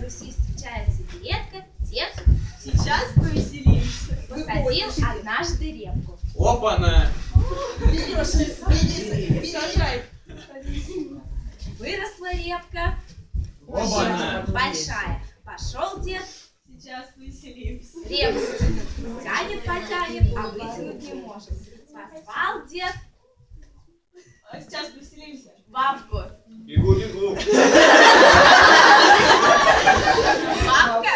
Руси встречается нередко тех. Сейчас повеселимся. Посадил однажды репку. Опа-на! Сажай. Выросла репка. Опа-на! Большая. Пошел дед. Сейчас повеселимся. Репку тянет, потянет, а вытянуть не может. Позвал дед А сейчас повеселимся. бабку. Бегу, бегу! Бабка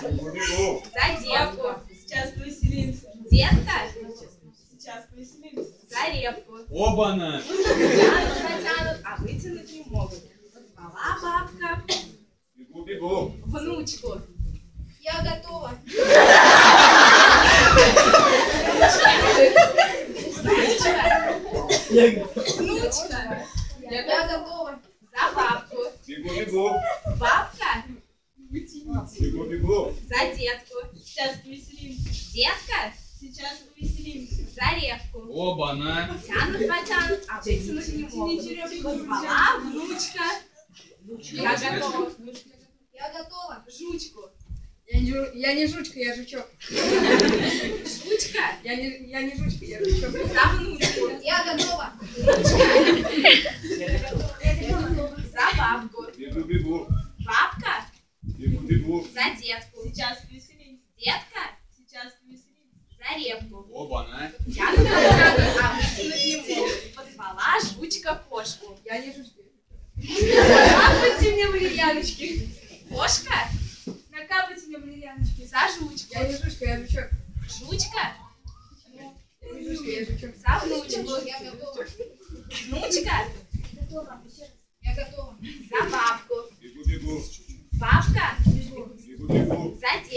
Бегу, бегу! за девку. Сейчас повеселимся. Детка Сейчас повеселимся. за репку. Опа-на! Тянут, потянут, а вытянуть не могут. Позвала бабка Бегу, бегу! внучку. Я готова. Внучка Я готова. за бабку. Бегу, бегу! Бабка Бегу, бегу! за детку. Сейчас повеселимся. Детка Сейчас повеселимся. за репку. Опа-на! Тянут, потянут, а вытянуть не могут. Позвала внучка. Я готова. Я готова. Жучку. Я не жучка, я жучок. Жучка Я не жучка, я жучок. за внучку. Я готова. За бабку. Бегу, бегу! Бабка Бегу, бегу! за детку. Сейчас повеселимся. Детка Сейчас повеселимся. за репку. Опа-на! Тянут, потянут, а вытянуть не могут. Позвала жучка кошку. Я не жучка. Накапайте мне валерьяночки. Кошка Накапайте мне валерьяночки. за жучку. Я не жучка, я жучок. Жучка Я не жучка, я жучок. за внучку. Я готова. Внучка Готова. Я готова. за бабку. Бегу, бегу! Бабка Бегу, бегу! за детку.